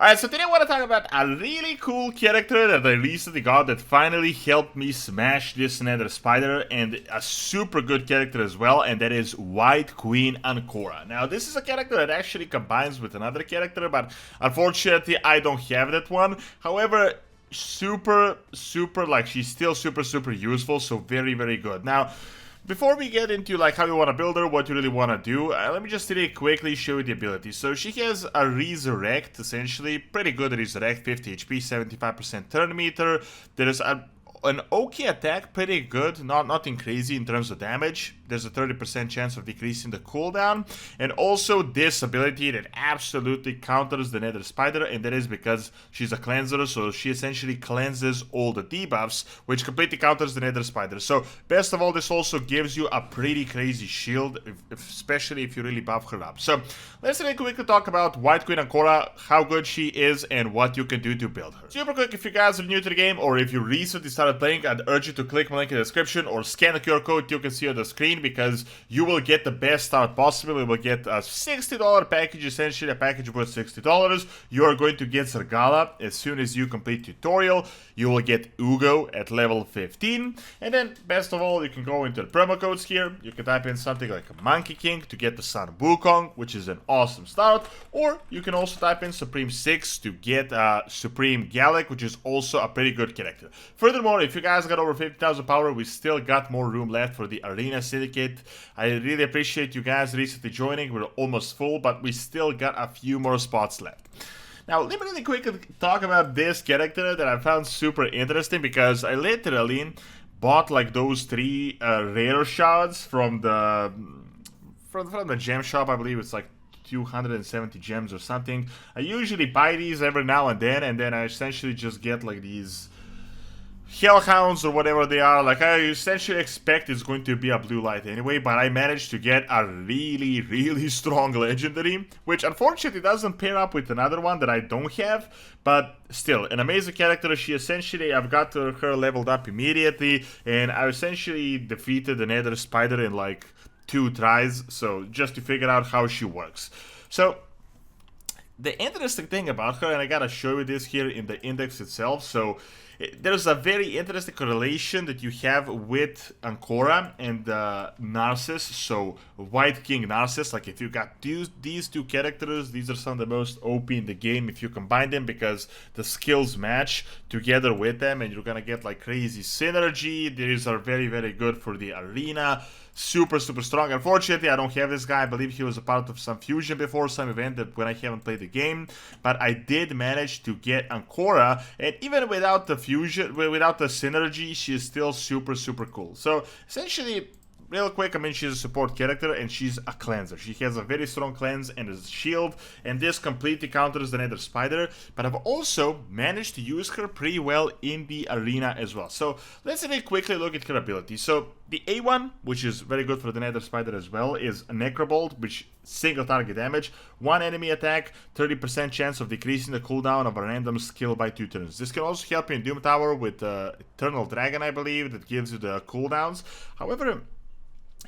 Alright, so today I want to talk about a really cool character that I recently got that finally helped me smash this Nether Spider, and a super good character as well, and that is Wight Queen ANKORA. Now, this is a character that actually combines with another character, but unfortunately I don't have that one. However, super, like, she's still super useful, so very good. Now, before we get into like how you want to build her, what you really want to do, let me just really quickly show you the ability. So she has a resurrect, essentially, pretty good resurrect, 50 HP, 75% turn meter. There's an okay attack, pretty good, nothing crazy in terms of damage. There's a 30% chance of decreasing the cooldown, and also this ability that absolutely counters the Nether Spider, and that is because she's a cleanser, so she essentially cleanses all the debuffs, which completely counters the Nether Spider. So best of all, this also gives you a pretty crazy shield, especially if you really buff her up. So let's really quickly talk about Wight Queen ANKORA, how good she is, and what you can do to build her. Super quick, if you guys are new to the game, or if you recently started playing, I'd urge you to click my link in the description or scan the QR code you can see on the screen, because you will get the best start possible. You will get a $60 package, essentially a package worth $60. You are going to get Zergala as soon as you complete tutorial. You will get Ugo at level 15, and then best of all, you can go into the promo codes here. You can type in something like a Monkey King to get the Sun Wukong, which is an awesome start, or you can also type in Supreme 6 to get Supreme Gallic, which is also a pretty good character. Furthermore, if you guys got over 50,000 power, we still got more room left for the Arena Syndicate. I really appreciate you guys recently joining. We're almost full, but we still got a few more spots left. Now, let me really quickly talk about this character that I found super interesting, because I literally bought like those 3 rare shards from the gem shop. I believe it's like 270 gems or something. I usually buy these every now and then I essentially just get like these Hellhounds or whatever they are. Like, I essentially expect it's going to be a blue light anyway, but I managed to get a really strong legendary, which unfortunately doesn't pair up with another one that I don't have, but still, an amazing character. She essentially, I've got her leveled up immediately, and I essentially defeated the Nether Spider in like 2 tries, so just to figure out how she works. So the interesting thing about her, and I gotta show you this here in the index itself, so there's a very interesting correlation that you have with ANKORA and Narcissus, so Wight King Narcissus. Like, if you got these 2 characters, these are some of the most OP in the game if you combine them, because the skills match together with them, and you're gonna get like crazy synergy. These are very good for the arena. Super strong. Unfortunately, I don't have this guy. I believe he was a part of some fusion before, some event that when I haven't played the game. But I did manage to get ANKORA, and even without the fusion, without the synergy, she is still super cool. So essentially, real quick, I mean, she's a support character and she's a cleanser. She has a very strong cleanse and a shield, and this completely counters the Nether Spider. But I've also managed to use her pretty well in the arena as well. So let's very quickly look at her ability. So the A1, which is very good for the Nether Spider as well, is a Necrobolt, which single target damage, 1 enemy attack, 30% chance of decreasing the cooldown of a random skill by 2 turns. This can also help you in Doom Tower with Eternal Dragon, I believe, that gives you the cooldowns. However,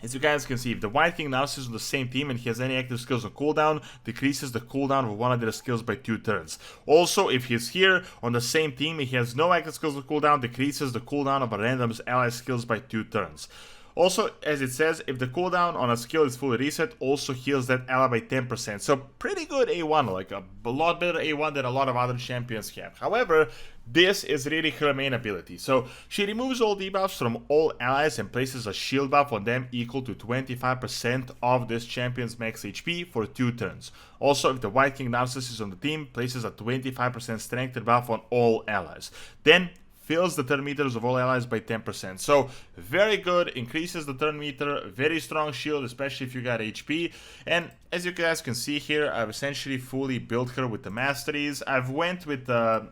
as you guys can see, if the Wight King Narcissus is on the same team and he has any active skills on cooldown, decreases the cooldown of one of their skills by 2 turns. Also, if he's here on the same team and he has no active skills on cooldown, decreases the cooldown of a random's ally skills by 2 turns. Also, as it says, if the cooldown on a skill is fully reset, also heals that ally by 10%. So pretty good A1, like a lot better A1 than a lot of other champions have. However, this is really her main ability. So she removes all debuffs from all allies and places a shield buff on them equal to 25% of this champion's max HP for 2 turns. Also, if the Wight King Narcissus is on the team, places a 25% strength buff on all allies. Then fills the turn meters of all allies by 10%. So very good, increases the turn meter, very strong shield, especially if you got HP. And as you guys can see here, I've essentially fully built her with the masteries. I've went with the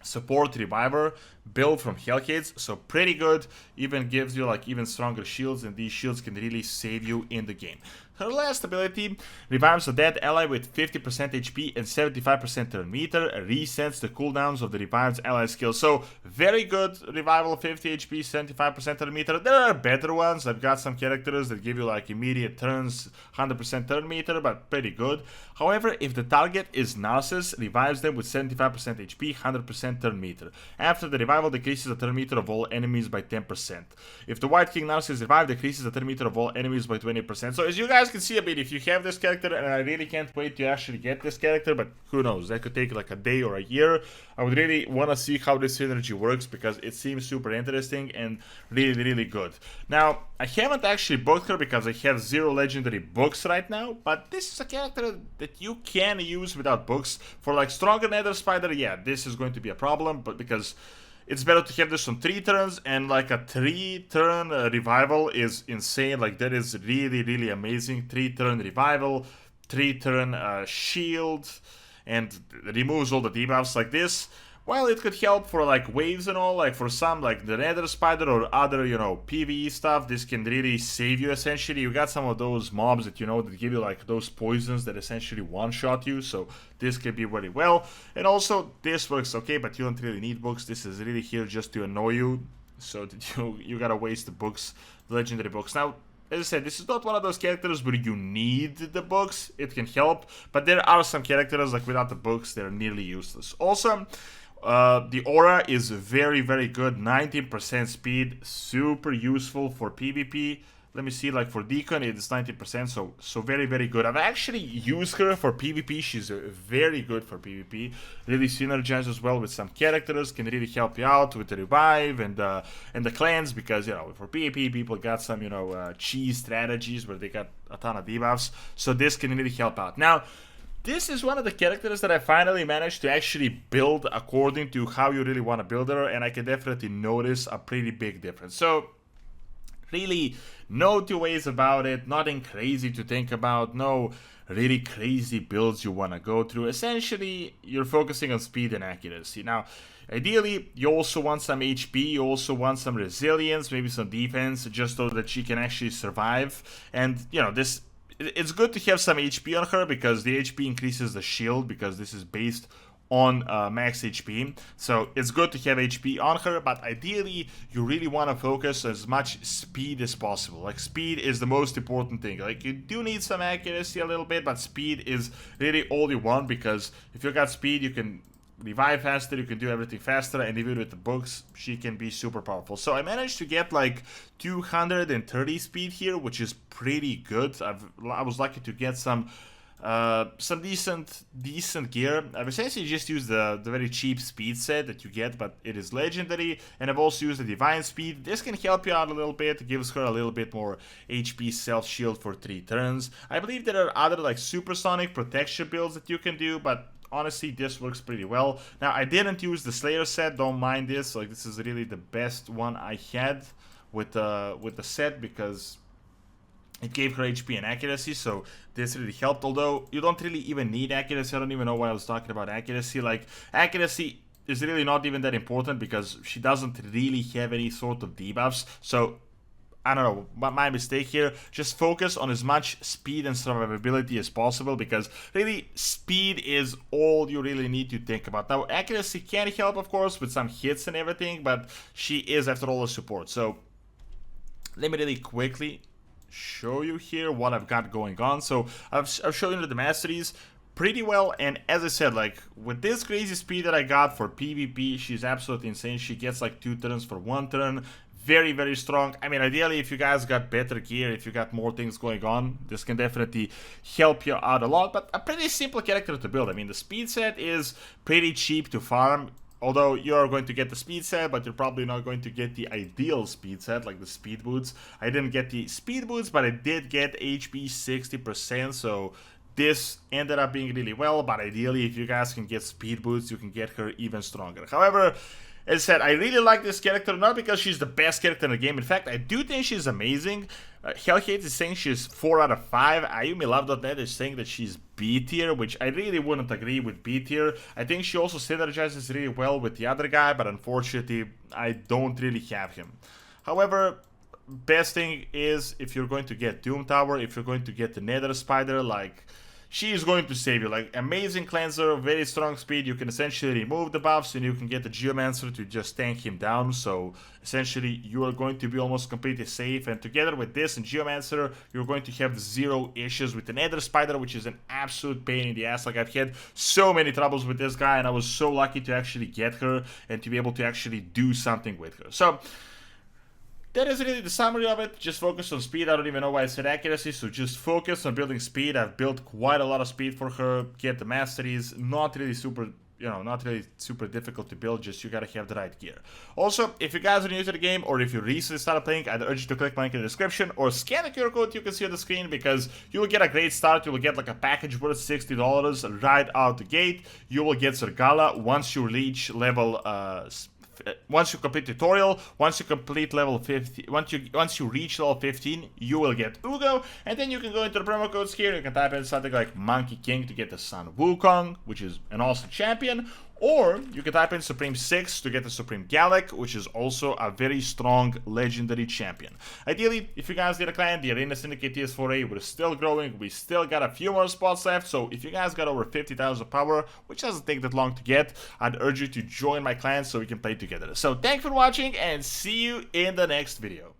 support reviver build from Hellcades, so pretty good. Even gives you like even stronger shields, and these shields can really save you in the game. Her last ability revives a dead ally with 50% HP and 75% turn meter, resets the cooldowns of the revived ally skill. So, very good revival, 50 HP, 75% turn meter. There are better ones. I've got some characters that give you like immediate turns, 100% turn meter, but pretty good. However, if the target is Narcissus, revives them with 75% HP, 100% turn meter. After the revival, decreases the turn meter of all enemies by 10%. If the Wight King Narcissus is revived, decreases the turn meter of all enemies by 20%. So as you guys can see, a bit, if you have this character, and I really can't wait to actually get this character, but who knows, that could take like a day or a year. I would really want to see how this synergy works because it seems super interesting and really, really good. Now, I haven't actually booked her because I have 0 legendary books right now, but this is a character that you can use without books. For like stronger Nether Spider, yeah, this is going to be a problem, but because it's better to have this on 3 turns, and like a 3-turn revival is insane. Like that is really, really amazing. 3-turn revival, 3-turn shield, and removes all the debuffs like this. While it could help for like waves and all, like for some like the Nether Spider or other, you know, PvE stuff, this can really save you essentially. You got some of those mobs that, you know, that give you like those poisons that essentially one-shot you, so this can be very well. And also, this works okay, but you don't really need books. This is really here just to annoy you, so that you gotta waste the books, the legendary books. Now, as I said, this is not one of those characters where you need the books. It can help, but there are some characters like without the books, they're nearly useless. Also, the aura is very, very good. 19% speed, super useful for PvP. Let me see, like for Deacon, it's 90%, so very, very good. I've actually used her for PvP. She's very good for PvP. Really synergizes well with some characters, can really help you out with the revive and the cleanse, because, you know, for PvP, people got some, you know, cheese strategies where they got a ton of debuffs, so this can really help out. Now, this is one of the characters that I finally managed to actually build according to how you really want to build her, and I can definitely notice a pretty big difference. So, really, no two ways about it, nothing crazy to think about, no really crazy builds you want to go through. Essentially, you're focusing on speed and accuracy. Now, ideally, you also want some HP, you also want some resilience, maybe some defense, just so that she can actually survive. And, you know, it's good to have some HP on her because the HP increases the shield, because this is based on max HP. So it's good to have HP on her, but ideally you really want to focus as much speed as possible. Like speed is the most important thing. Like you do need some accuracy a little bit, but speed is really all you want, because if you got speed, you can revive faster, you can do everything faster, and even with the books, she can be super powerful. So I managed to get like 230 speed here, which is pretty good. I was lucky to get some decent gear. I've essentially just used the very cheap speed set that you get, but it is legendary, and I've also used the divine speed. This can help you out a little bit. It gives her a little bit more HP self shield for 3 turns. I believe there are other like supersonic protection builds that you can do, but honestly, this works pretty well. Now, I didn't use the Slayer set, don't mind this. Like, this is really the best one I had with the set, because it gave her HP and accuracy, so this really helped. Although, you don't really even need accuracy. I don't even know why I was talking about accuracy. Like, accuracy is really not even that important, because she doesn't really have any sort of debuffs. So, I don't know, my mistake here. Just focus on as much speed and survivability as possible, because really speed is all you really need to think about. Now, accuracy can help, of course, with some hits and everything, but she is, after all, a support. So let me really quickly show you here what I've got going on. So I've shown you the masteries pretty well, and as I said, like with this crazy speed that I got for PvP, she's absolutely insane. She gets like 2 turns for 1 turn. Very, very strong. I mean, ideally, if you guys got better gear, if you got more things going on, this can definitely help you out a lot. But a pretty simple character to build. I mean, the speed set is pretty cheap to farm. Although you are going to get the speed set, but you're probably not going to get the ideal speed set, like the speed boots. I didn't get the speed boots, but I did get HP 60%, so this ended up being really well. But ideally, if you guys can get speed boots, you can get her even stronger. However, as I said, I really like this character, not because she's the best character in the game. In fact, I do think she's amazing. Hellhate is saying she's 4 out of 5. AyumiLove.net is saying that she's B tier, which I really wouldn't agree with B tier. I think she also synergizes really well with the other guy, but unfortunately, I don't really have him. However, best thing is if you're going to get Doom Tower, if you're going to get the Nether Spider, like, she is going to save you. Like, amazing cleanser, very strong speed. You can essentially remove the buffs and you can get the Geomancer to just tank him down. So essentially you are going to be almost completely safe, and together with this and Geomancer, you're going to have 0 issues with the Nether Spider, which is an absolute pain in the ass. Like, I've had so many troubles with this guy, and I was so lucky to actually get her and to be able to actually do something with her. So that is really the summary of it. Just focus on speed. I don't even know why I said accuracy, so just focus on building speed. I've built quite a lot of speed for her. Get the masteries. Not really super, not really super difficult to build, just you gotta have the right gear. Also, if you guys are new to the game, or if you recently started playing, I'd urge you to click my link in the description, or scan the QR code you can see on the screen, because you will get a great start. You will get like a package worth $60 right out the gate. You will get Zergala once you reach level, once you complete tutorial, once you complete level 50, once you reach level 15, you will get Ugo, and then you can go into the promo codes here. You can type in something like Monkey King to get the Sun Wukong, which is an awesome champion, or you can type in Supreme 6 to get the Supreme Gallic, which is also a very strong legendary champion. Ideally, if you guys get a clan, the Arena Syndicate TS4A, we're still growing, we still got a few more spots left, so if you guys got over 50,000 power, which doesn't take that long to get, I'd urge you to join my clan so we can play together. So thanks for watching, and see you in the next video.